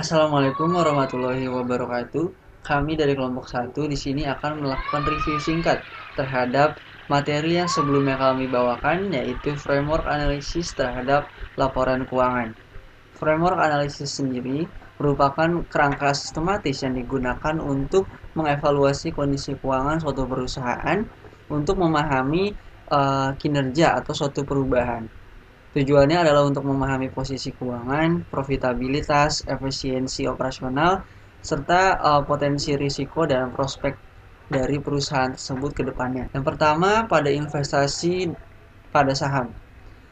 Assalamualaikum warahmatullahi wabarakatuh. Kami dari kelompok satu di sini akan melakukan review singkat terhadap materi yang sebelumnya kami bawakan, yaitu framework analisis terhadap laporan keuangan. Framework analisis sendiri merupakan kerangka sistematis yang digunakan untuk mengevaluasi kondisi keuangan suatu perusahaan untuk memahami kinerja atau suatu perubahan. Tujuannya adalah untuk memahami posisi keuangan, profitabilitas, efisiensi operasional, serta potensi risiko dan prospek dari perusahaan tersebut ke depannya. Yang pertama, pada investasi pada saham.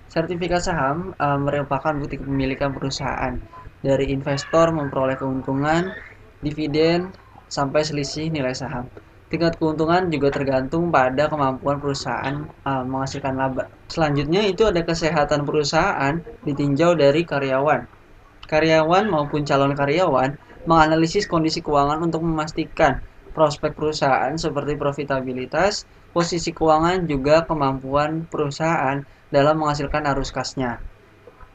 Sertifikat saham merupakan bukti kepemilikan perusahaan. Dari investor memperoleh keuntungan, dividen, sampai selisih nilai saham. Tingkat keuntungan juga tergantung pada kemampuan perusahaan menghasilkan laba. Selanjutnya itu ada kesehatan perusahaan ditinjau dari karyawan. Karyawan maupun calon karyawan menganalisis kondisi keuangan untuk memastikan prospek perusahaan seperti profitabilitas, posisi keuangan, juga kemampuan perusahaan dalam menghasilkan arus kasnya.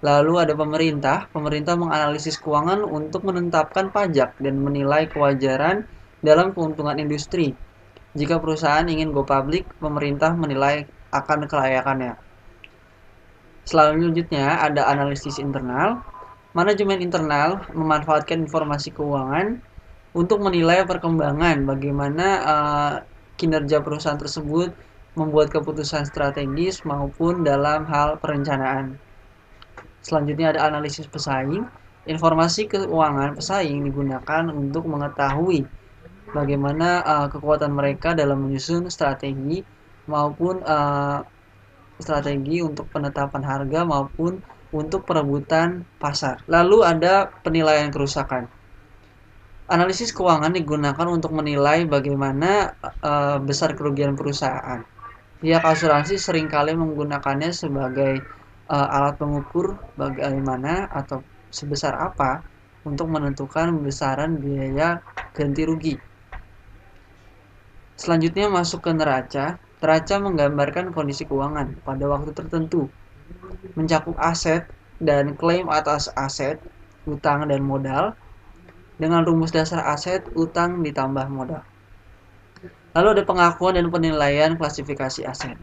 Lalu ada pemerintah. Pemerintah menganalisis keuangan untuk menetapkan pajak dan menilai kewajaran dalam keuntungan industri. Jika perusahaan ingin go public, pemerintah menilai akan kelayakannya. Selanjutnya ada analisis internal. Manajemen internal memanfaatkan informasi keuangan untuk menilai perkembangan bagaimana kinerja perusahaan tersebut, membuat keputusan strategis maupun dalam hal perencanaan. Selanjutnya ada analisis pesaing. Informasi keuangan pesaing digunakan untuk mengetahui bagaimana kekuatan mereka dalam menyusun strategi maupun strategi untuk penetapan harga maupun untuk perebutan pasar. Lalu ada penilaian kerusakan. Analisis keuangan digunakan untuk menilai bagaimana besar kerugian perusahaan. Pihak asuransi seringkali menggunakannya sebagai alat pengukur bagaimana atau sebesar apa untuk menentukan besaran biaya ganti rugi. Selanjutnya masuk ke neraca. Neraca menggambarkan kondisi keuangan pada waktu tertentu, mencakup aset dan klaim atas aset, utang dan modal, dengan rumus dasar aset, utang ditambah modal. Lalu ada pengakuan dan penilaian klasifikasi aset.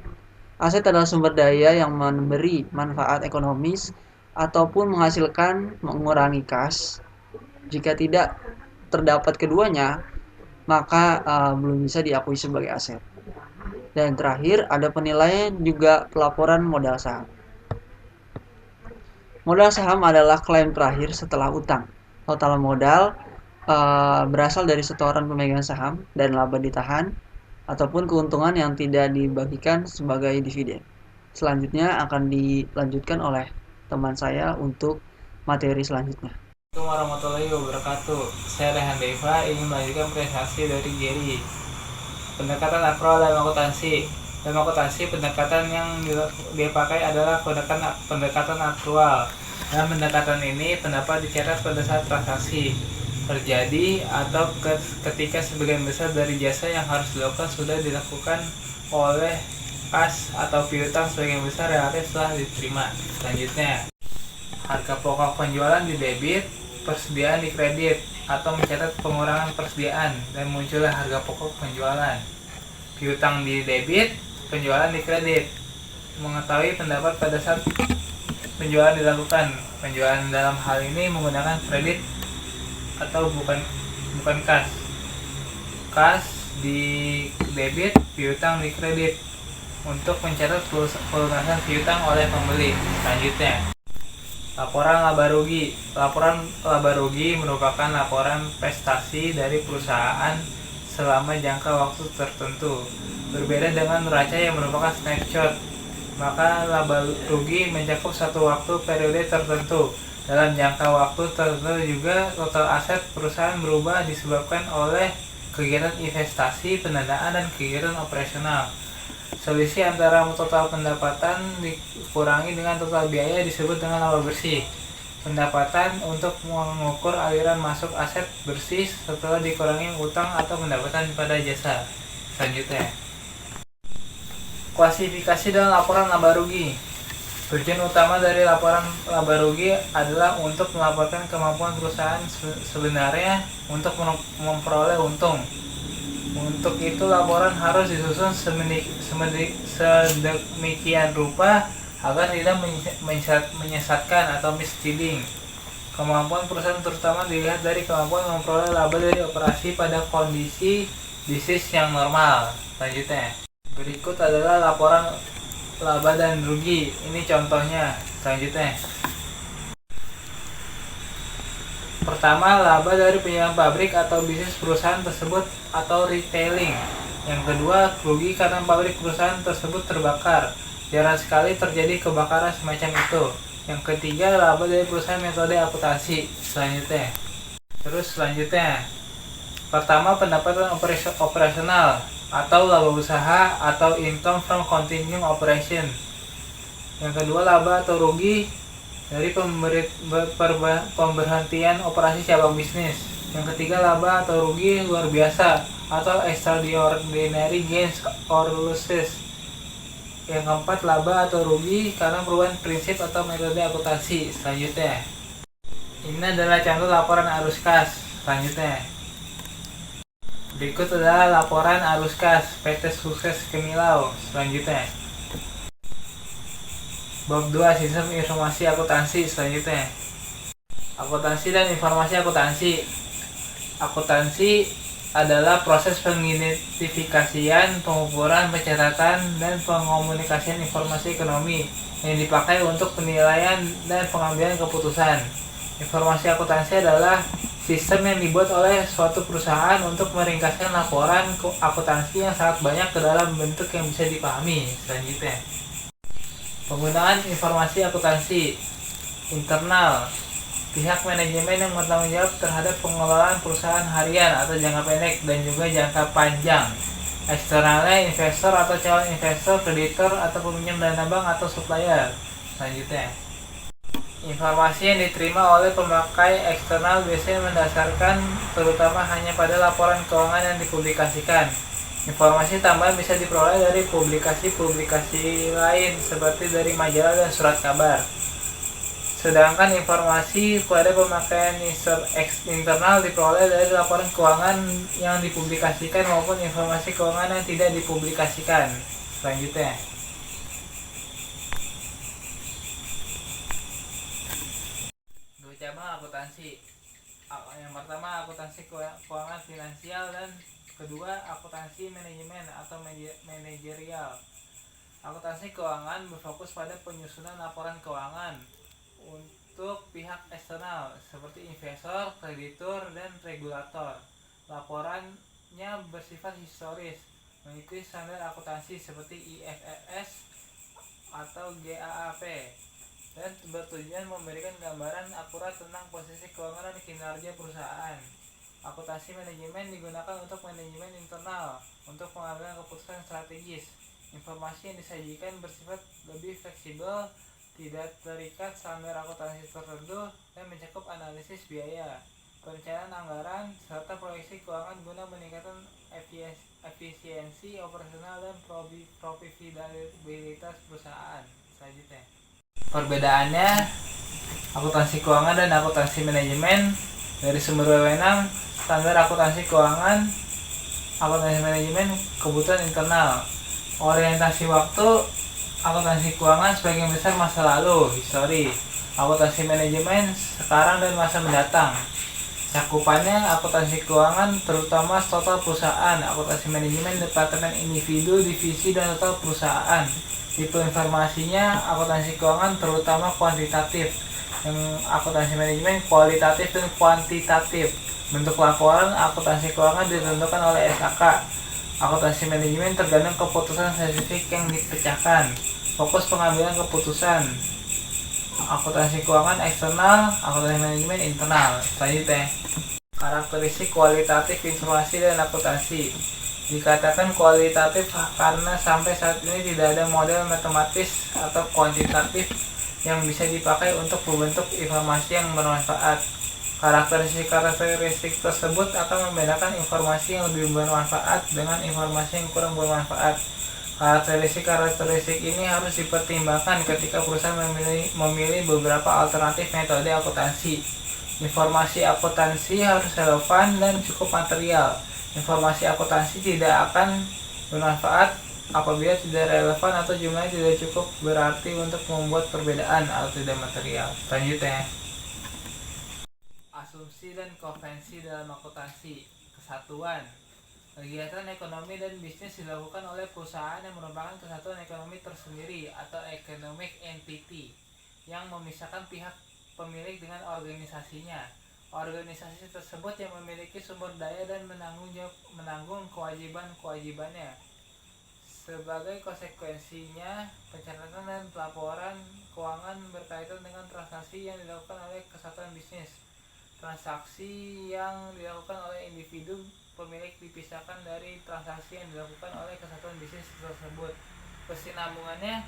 Aset adalah sumber daya yang memberi manfaat ekonomis ataupun menghasilkan mengurangi kas. Jika tidak terdapat keduanya, maka belum bisa diakui sebagai aset. Dan terakhir ada penilaian juga pelaporan modal saham. Modal saham adalah klaim terakhir setelah utang. Total modal berasal dari setoran pemegang saham dan laba ditahan ataupun keuntungan yang tidak dibagikan sebagai dividen. Selanjutnya akan dilanjutkan oleh teman saya untuk materi selanjutnya. Assalamualaikum warahmatullahi wabarakatuh. Saya Rehan Deva ingin melanjutkan presentasi dari Gary. Pendekatan akrual dan akuntansi. Dalam akuntansi, pendekatan yang dipakai adalah pendekatan akrual. Dalam pendekatan ini, pendapat dicatat pada saat transaksi terjadi atau ketika sebagian besar dari jasa yang harus dilakukan sudah dilakukan oleh kas atau piutang sebagian besar relatif telah diterima. Selanjutnya, harga pokok penjualan di debit, persediaan di kredit, atau mencatat pengurangan persediaan dan muncullah harga pokok penjualan. Piutang di debit, penjualan di kredit. Mengetahui pendapat pada saat penjualan dilakukan. Penjualan dalam hal ini menggunakan kredit atau bukan kas. Kas di debit, piutang di kredit untuk mencatat pelunasan piutang oleh pembeli. Selanjutnya, laporan laba rugi. Laporan laba rugi merupakan laporan prestasi dari perusahaan selama jangka waktu tertentu. Berbeda dengan neraca yang merupakan snapshot, maka laba rugi mencakup satu waktu periode tertentu. Dalam jangka waktu tertentu juga total aset perusahaan berubah disebabkan oleh kegiatan investasi, pendanaan, dan kegiatan operasional. Selisih antara total pendapatan dikurangi dengan total biaya disebut dengan laba bersih. Pendapatan untuk mengukur aliran masuk aset bersih setelah dikurangi utang atau pendapatan pada jasa. Selanjutnya, klasifikasi dalam laporan laba rugi. Tujuan utama dari laporan laba rugi adalah untuk melaporkan kemampuan perusahaan sebenarnya untuk memperoleh untung. Untuk itu laporan harus disusun sedemikian rupa agar tidak menyesatkan atau misleading. Kemampuan perusahaan terutama dilihat dari kemampuan memperoleh laba dari operasi pada kondisi bisnis yang normal. Selanjutnya, berikut adalah laporan laba dan rugi. Ini contohnya. Selanjutnya, pertama, laba dari penjualan pabrik atau bisnis perusahaan tersebut atau retailing. Yang kedua, rugi karena pabrik perusahaan tersebut terbakar. Jarang sekali terjadi kebakaran semacam itu. Yang ketiga, laba dari perusahaan metode akuntansi. Selanjutnya, pertama, pendapatan operasional atau laba usaha atau income from continuing operation. Yang kedua, laba atau rugi dari pemberhentian operasi cabang bisnis. Yang ketiga, laba atau rugi luar biasa atau extraordinary gains or losses. Yang keempat, laba atau rugi karena perubahan prinsip atau metode akuntansi. Selanjutnya, ini adalah contoh laporan arus kas. Selanjutnya, berikut adalah laporan arus kas PT Sukses Kemilau. Selanjutnya, bab 2, sistem informasi akuntansi. Selanjutnya, akuntansi dan informasi akuntansi. Akuntansi adalah proses pengidentifikasian, pengukuran, pencatatan, dan pengomunikasian informasi ekonomi yang dipakai untuk penilaian dan pengambilan keputusan. Informasi akuntansi adalah sistem yang dibuat oleh suatu perusahaan untuk meringkaskan laporan akuntansi yang sangat banyak ke dalam bentuk yang bisa dipahami. Selanjutnya, penggunaan informasi akuntansi. Internal, pihak manajemen yang bertanggung jawab terhadap pengelolaan perusahaan harian atau jangka pendek dan juga jangka panjang. Eksternalnya, investor atau calon investor, kreditor atau peminjam dana bank atau supplier. Selanjutnya, informasi yang diterima oleh pemakai eksternal biasanya mendasarkan terutama hanya pada laporan keuangan yang dipublikasikan. Informasi tambahan bisa diperoleh dari publikasi-publikasi lain seperti dari majalah dan surat kabar. Sedangkan informasi pada pemakaian internal diperoleh dari laporan keuangan yang dipublikasikan maupun informasi keuangan yang tidak dipublikasikan. Selanjutnya, dua cabang akuntansi. Yang pertama, akuntansi keuangan finansial, dan kedua, akuntansi manajemen atau manajerial. Akuntansi keuangan berfokus pada penyusunan laporan keuangan untuk pihak eksternal seperti investor, kreditur, dan regulator. Laporannya bersifat historis, mengikuti standar akuntansi seperti IFRS atau GAAP, dan bertujuan memberikan gambaran akurat tentang posisi keuangan dan kinerja perusahaan. Akuntansi manajemen digunakan untuk manajemen internal untuk pengambilan keputusan strategis. Informasi yang disajikan bersifat lebih fleksibel, tidak terikat standar akuntansi tertentu, dan mencakup analisis biaya, perencanaan anggaran, serta proyeksi keuangan guna meningkatkan efisiensi operasional dan profitabilitas perusahaan. Selanjutnya, perbedaannya akuntansi keuangan dan akuntansi manajemen. Dari sumber wewenang, standar akuntansi keuangan, akuntansi manajemen, kebutuhan internal. Orientasi waktu, akuntansi keuangan sebagian besar masa lalu, histori. Akuntansi manajemen, sekarang dan masa mendatang. Cakupannya, akuntansi keuangan terutama total perusahaan, akuntansi manajemen departemen individu, divisi, dan total perusahaan. Tipe informasinya, akuntansi keuangan terutama kuantitatif, yang akuntansi manajemen kualitatif dan kuantitatif. Bentuk laporan akuntansi keuangan ditentukan oleh SAK. Akuntansi manajemen tergantung keputusan spesifik yang dipecahkan. Fokus pengambilan keputusan. Akuntansi keuangan eksternal, akuntansi manajemen internal. Selanjutnya, karakteristik kualitatif informasi dan akuntansi. Dikatakan kualitatif karena sampai saat ini tidak ada model matematis atau kuantitatif yang bisa dipakai untuk membentuk informasi yang bermanfaat. Karakteristik tersebut akan membedakan informasi yang lebih bermanfaat dengan informasi yang kurang bermanfaat. Karakteristik ini harus dipertimbangkan ketika perusahaan memilih beberapa alternatif metode akuntansi. Informasi akuntansi harus relevan dan cukup material. Informasi akuntansi tidak akan bermanfaat apabila tidak relevan atau jumlahnya tidak cukup berarti untuk membuat perbedaan atau tidak material. Selanjutnya, asumsi dan konvensi dalam akuntansi. Kesatuan. Kegiatan ekonomi dan bisnis dilakukan oleh perusahaan yang merupakan kesatuan ekonomi tersendiri atau economic entity yang memisahkan pihak pemilik dengan organisasinya. Organisasi tersebut yang memiliki sumber daya dan menanggung kewajiban-kewajibannya. Sebagai konsekuensinya, pencatatan dan pelaporan keuangan berkaitan dengan transaksi yang dilakukan oleh kesatuan bisnis. Transaksi yang dilakukan oleh individu pemilik dipisahkan dari transaksi yang dilakukan oleh kesatuan bisnis tersebut. Kesinambungannya,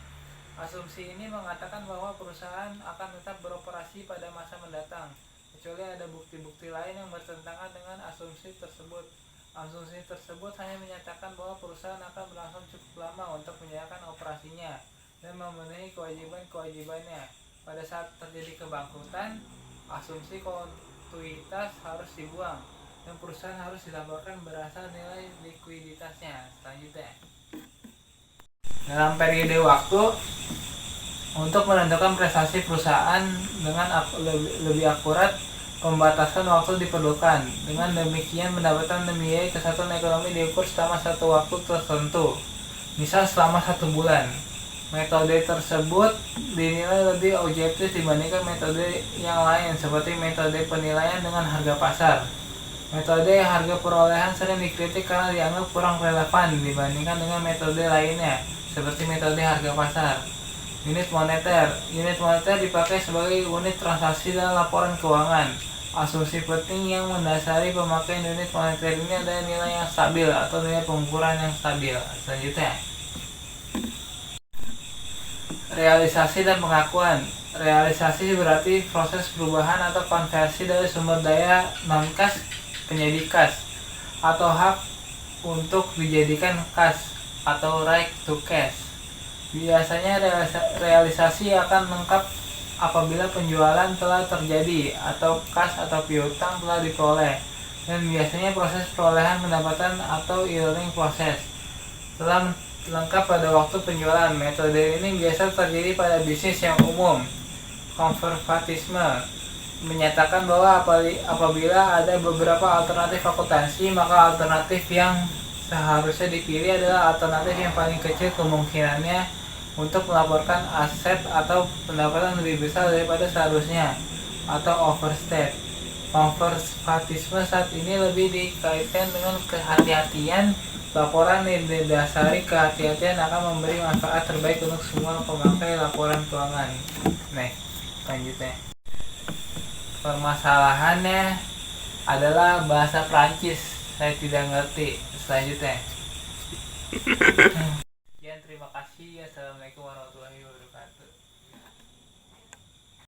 asumsi ini mengatakan bahwa perusahaan akan tetap beroperasi pada masa mendatang, kecuali ada bukti-bukti lain yang bertentangan dengan asumsi tersebut. Asumsi tersebut hanya menyatakan bahwa perusahaan akan berlangsung cukup lama untuk menjalankan operasinya dan memenuhi kewajiban-kewajibannya. Pada saat terjadi kebangkrutan, asumsi kontinuitas harus dibuang dan perusahaan harus dilaporkan berasal nilai likuiditasnya. Selanjutnya, dalam periode waktu untuk menentukan prestasi perusahaan dengan lebih akurat, pembatasan waktu diperlukan. Dengan demikian, pendapatan biaya kesatuan ekonomi diukur selama satu waktu tertentu, misal selama 1 bulan. Metode tersebut dinilai lebih objektif dibandingkan metode yang lain, seperti metode penilaian dengan harga pasar. Metode harga perolehan sering dikritik karena dianggap kurang relevan dibandingkan dengan metode lainnya, seperti metode harga pasar. Unit moneter dipakai sebagai unit transaksi dalam laporan keuangan. Asumsi penting yang mendasari pemakaian unit moneter ini adalah nilai yang stabil atau nilai pengukuran yang stabil. Selanjutnya, realisasi dan pengakuan. Realisasi berarti proses perubahan atau konversi dari sumber daya non-kas menjadi kas, atau hak untuk dijadikan kas, atau right to cash. Biasanya realisasi akan lengkap apabila penjualan telah terjadi atau kas atau piutang telah diperoleh, dan biasanya proses perolehan pendapatan atau earning proses telah lengkap pada waktu penjualan. Metode ini biasa terjadi pada bisnis yang umum. Konservatisme menyatakan bahwa apabila ada beberapa alternatif akuntansi, maka alternatif yang seharusnya dipilih adalah alternatif yang paling kecil kemungkinannya untuk melaporkan aset atau pendapatan lebih besar daripada seharusnya, atau overstate. Konservatisme saat ini lebih dikaitkan dengan kehati-hatian. Laporan yang didasari kehati-hatian akan memberi manfaat terbaik untuk semua pemakai laporan keuangan. Nah, selanjutnya, permasalahannya adalah bahasa Prancis. Saya tidak ngerti. Selanjutnya,